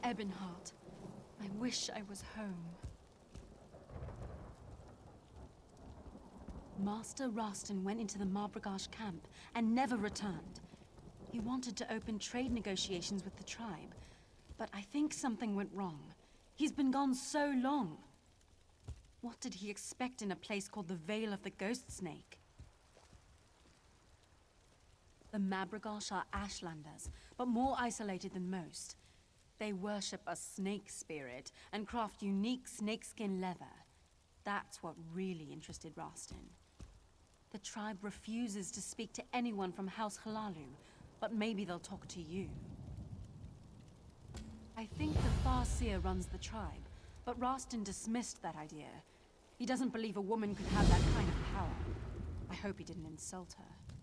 Ebonheart. I wish I was home. Master Rastin went into the Mabragash camp and never returned. He wanted to open trade negotiations with the tribe, but I think something went wrong. He's been gone so long. What did he expect in a place called the Vale of the Ghost Snake? The Mabragash are Ashlanders, but more isolated than most. They worship a snake spirit and craft unique snakeskin leather. That's what really interested Rastin. The tribe refuses to speak to anyone from House Hlaalu, but maybe they'll talk to you. I think the Farseer runs the tribe, but Rastin dismissed that idea. He doesn't believe a woman could have that kind of power. I hope he didn't insult her.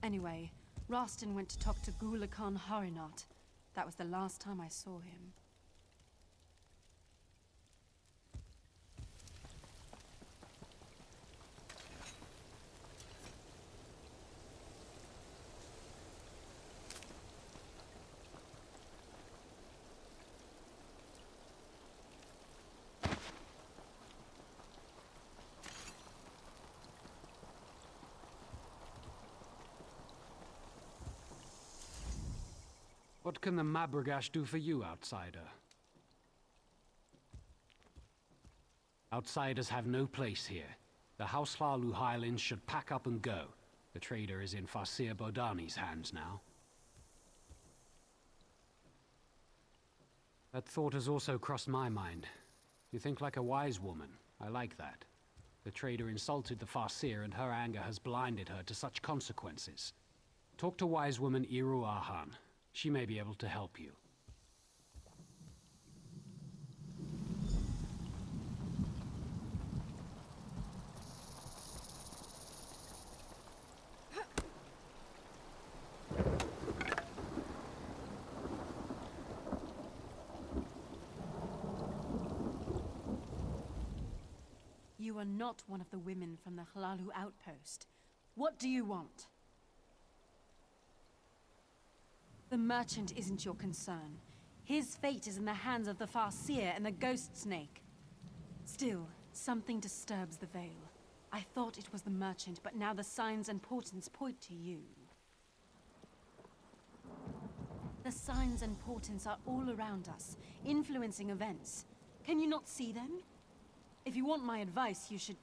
Anyway, Rastin went to talk to Gula Khan Harinat. That was the last time I saw him. What can the Mabragash do for you, outsider? Outsiders have no place here. The House Hlaalu Highlands should pack up and go. The trader is in Farseer Bodani's hands now. That thought has also crossed my mind. You think like a wise woman. I like that. The trader insulted the Farseer and her anger has blinded her to such consequences. Talk to wise woman Iru Ahan. She may be able to help you. You are not one of the women from the Hlaalu outpost. What do you want? The merchant isn't your concern. His fate is in the hands of the Farseer and the Ghost Snake. Still, something disturbs the Vale. I thought it was the merchant, but now the signs and portents point to you. The signs and portents are all around us, influencing events. Can you not see them? If you want my advice, you should...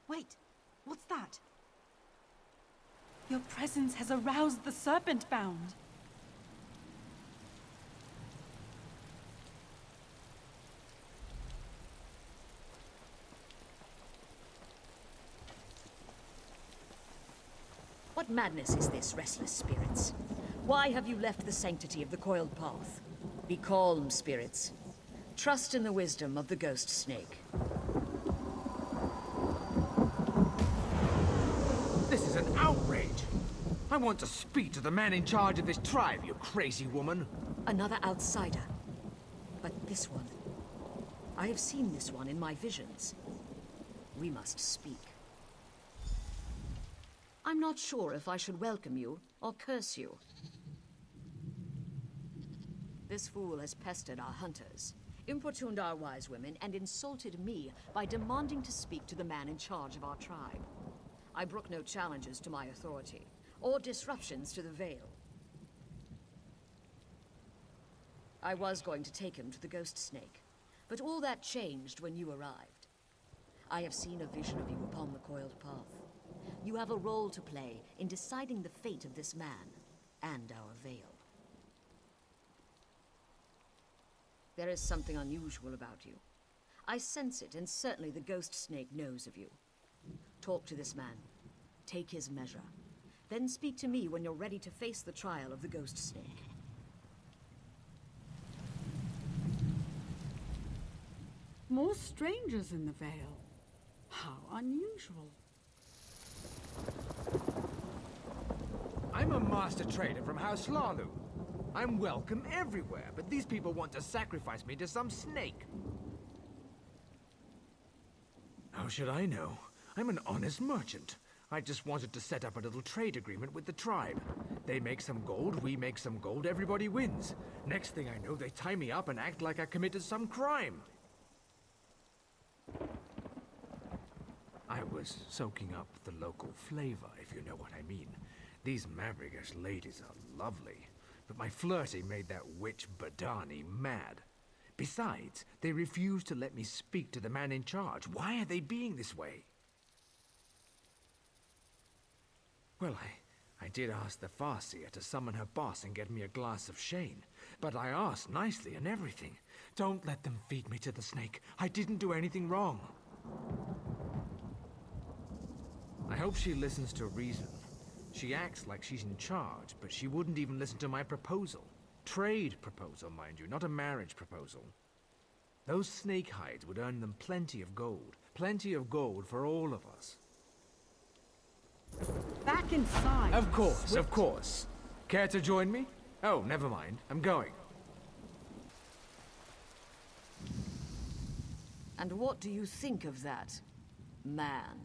Wait, what's that? Your presence has aroused the Serpent Bound. What madness is this, restless spirits? Why have you left the sanctity of the coiled path? Be calm, spirits. Trust in the wisdom of the Ghost Snake. This is an outrage! I want to speak to the man in charge of this tribe, you crazy woman! Another outsider. But this one... I have seen this one in my visions. We must speak. I'm not sure if I should welcome you or curse you. This fool has pestered our hunters, importuned our wise women, and insulted me by demanding to speak to the man in charge of our tribe. I brook no challenges to my authority, or disruptions to the Vale. I was going to take him to the Ghost Snake, but all that changed when you arrived. I have seen a vision of you upon the coiled path. You have a role to play in deciding the fate of this man and our Vale. There is something unusual about you. I sense it, and certainly the Ghost Snake knows of you. Talk to this man. Take his measure. Then speak to me when you're ready to face the trial of the Ghost Snake. More strangers in the Vale. How unusual. I'm a master trader from House Hlaalu. I'm welcome everywhere, but these people want to sacrifice me to some snake. How should I know? I'm an honest merchant. I just wanted to set up a little trade agreement with the tribe. They make some gold, we make some gold, everybody wins. Next thing I know, they tie me up and act like I committed some crime. I was soaking up the local flavor, if you know what I mean. These Mabragash ladies are lovely, but my flirting made that witch Badani mad. Besides, they refused to let me speak to the man in charge. Why are they being this way? Well, I did ask the Farseer to summon her boss and get me a glass of Shane. But I asked nicely and everything. Don't let them feed me to the snake. I didn't do anything wrong. I hope she listens to reason. She acts like she's in charge, but she wouldn't even listen to my proposal. Trade proposal, mind you, not a marriage proposal. Those snake hides would earn them plenty of gold. Plenty of gold for all of us. Back inside. Of course, of course. Care to join me? Oh, never mind. I'm going. And what do you think of that, man?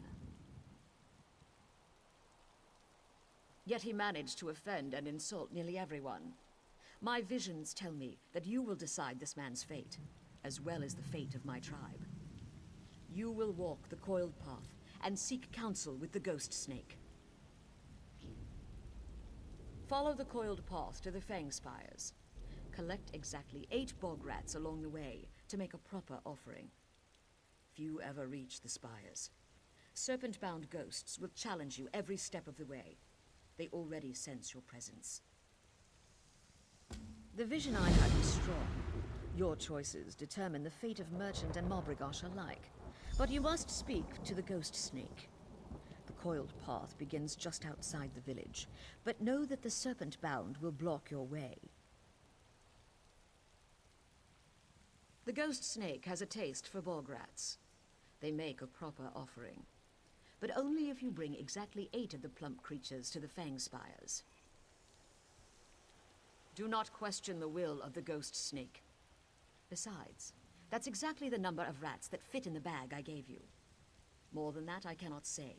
Yet he managed to offend and insult nearly everyone. My visions tell me that you will decide this man's fate, as well as the fate of my tribe. You will walk the coiled path and seek counsel with the ghost snake. Follow the coiled path to the Fang Spires. Collect exactly 8 bog rats along the way to make a proper offering. Few ever reach the spires. Serpent-bound ghosts will challenge you every step of the way. They already sense your presence. The vision I had was strong. Your choices determine the fate of Merchant and Mabragash alike. But you must speak to the ghost snake. The coiled path begins just outside the village, but know that the serpent-bound will block your way. The ghost snake has a taste for bog rats. They make a proper offering, but only if you bring exactly 8 of the plump creatures to the Fang Spires. Do not question the will of the ghost snake. Besides, that's exactly the number of rats that fit in the bag I gave you. More than that, I cannot say.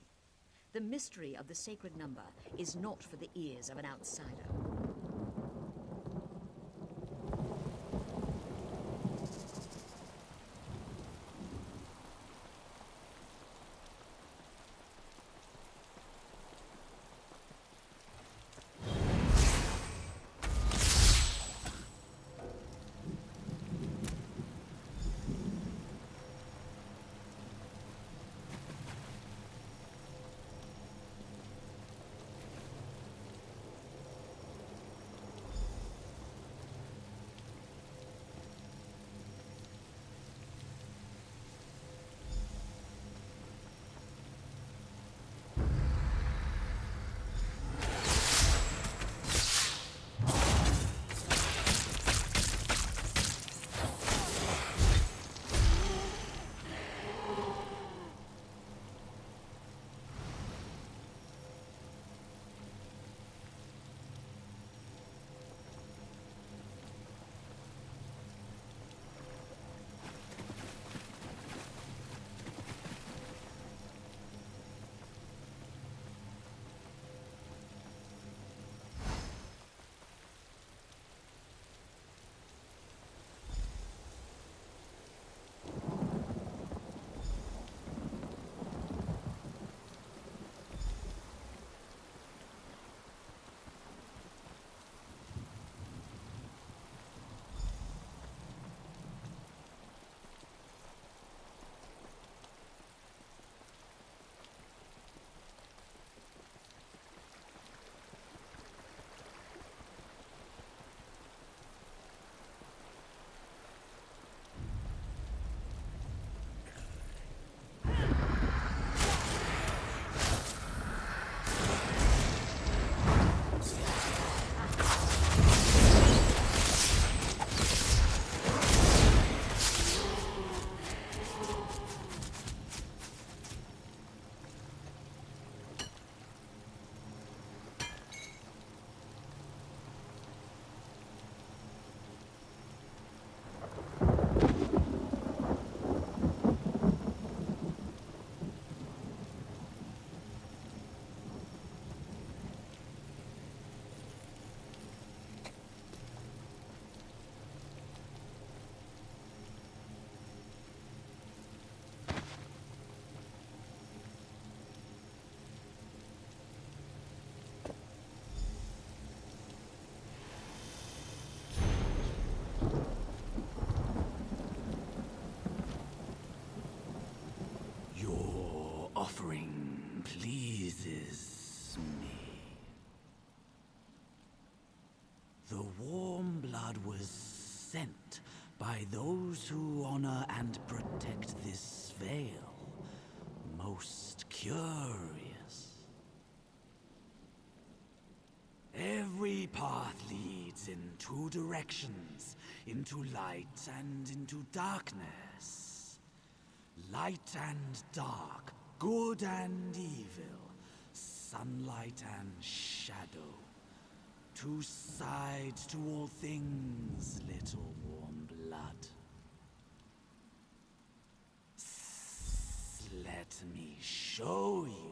The mystery of the sacred number is not for the ears of an outsider. The warm blood was sent by those who honor and protect this veil. Most curious. Every path leads in two directions, into light and into darkness. Light and dark, good and evil, sunlight and shadow. Two sides to all things, little warm blood. Let me show you.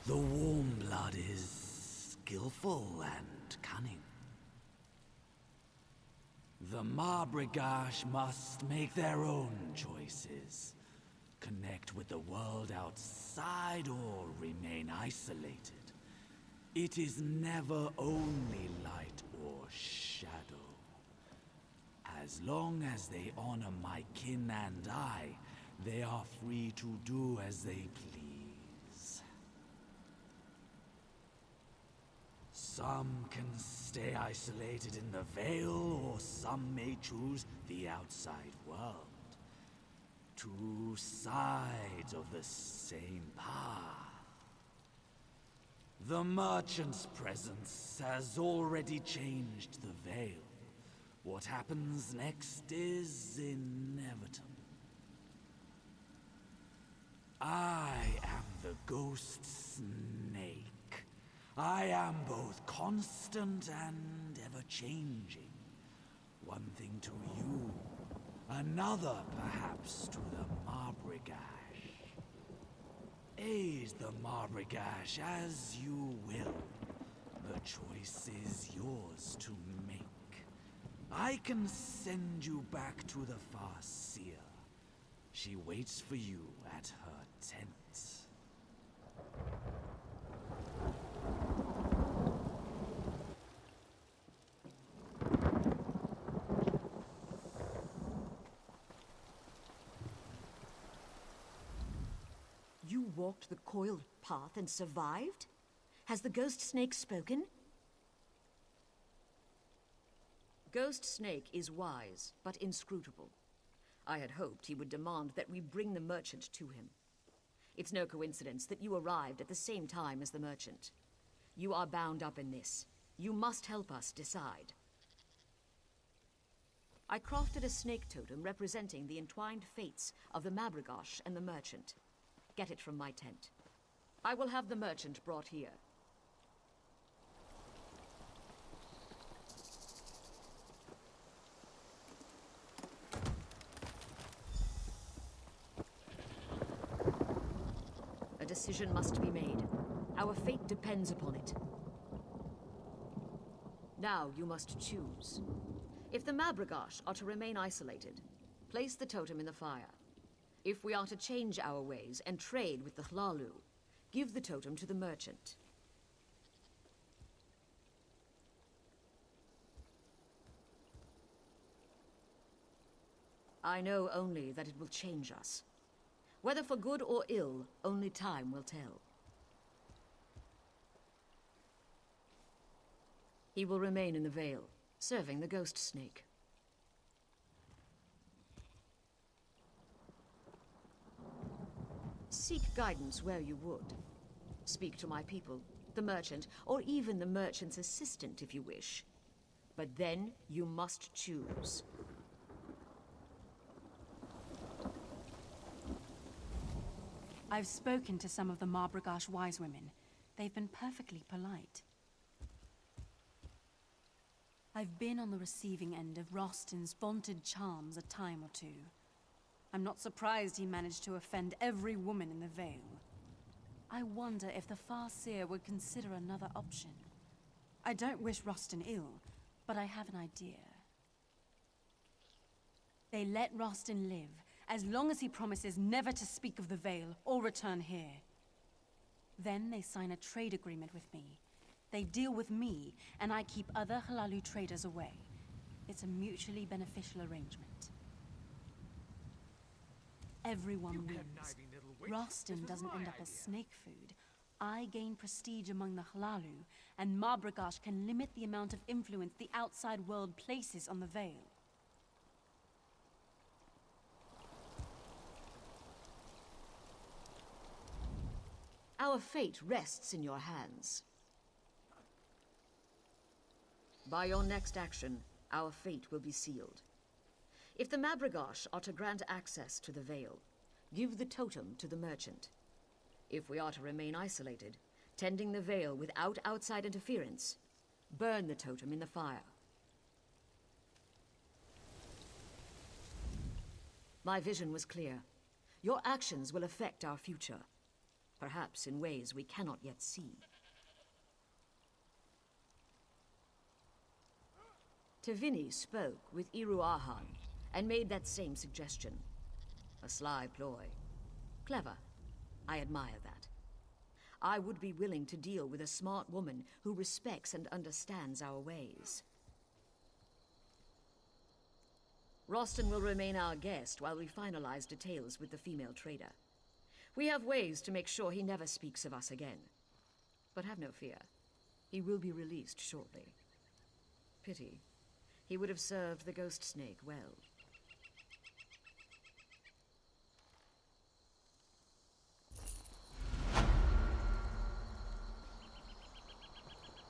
The warm blood is skillful and cunning. The Mabragash must make their own choices. Connect with the world outside or remain isolated. It is never only light or shadow. As long as they honor my kin and I, they are free to do as they please. Some can stay isolated in the Veil, or some may choose the outside world. Two sides of the same path. The Merchant's presence has already changed the Veil. What happens next is inevitable. I am the Ghost Snake. I am both constant and ever-changing. One thing to you, another perhaps to the Mabragash. Aid the Mabragash as you will. The choice is yours to make. I can send you back to the Farseer. She waits for you at her tent. You walked the coiled path and survived? Has the Ghost Snake spoken? Ghost Snake is wise, but inscrutable. I had hoped he would demand that we bring the Merchant to him. It's no coincidence that you arrived at the same time as the Merchant. You are bound up in this. You must help us decide. I crafted a snake totem representing the entwined fates of the Mabragash and the Merchant. Get it from my tent. I will have the Merchant brought here. A decision must be made. Our fate depends upon it. Now you must choose. If the Mabragash are to remain isolated, place the totem in the fire. If we are to change our ways and trade with the Hlalu, give the totem to the Merchant. I know only that it will change us. Whether for good or ill, only time will tell. He will remain in the Veil, serving the Ghost Snake. Seek guidance where you would. Speak to my people, the Merchant, or even the Merchant's assistant if you wish. But then you must choose. I've spoken to some of the Marbragash wise women. They've been perfectly polite. I've been on the receiving end of Rostin's vaunted charms a time or two. I'm not surprised he managed to offend every woman in the Vale. I wonder if the Farseer would consider another option. I don't wish Rostin ill, but I have an idea. They let Rostin live, as long as he promises never to speak of the Vale or return here. Then they sign a trade agreement with me. They deal with me, and I keep other Hlaalu traders away. It's a mutually beneficial arrangement. Everyone wins. Rostin doesn't end up as snake food. I gain prestige among the Hlaalu, and Marbragash can limit the amount of influence the outside world places on the Vale. Our fate rests in your hands. By your next action, our fate will be sealed. If the Marbragash are to grant access to the Vale, give the totem to the merchant. If we are to remain isolated, tending the Vale without outside interference, burn the totem in the fire. My vision was clear. Your actions will affect our future, perhaps in ways we cannot yet see. Tevini spoke with Iruahan and made that same suggestion. A sly ploy. Clever. I admire that. I would be willing to deal with a smart woman who respects and understands our ways. Rostin will remain our guest while we finalize details with the female trader. We have ways to make sure he never speaks of us again. But have no fear. He will be released shortly. Pity. He would have served the ghost snake well.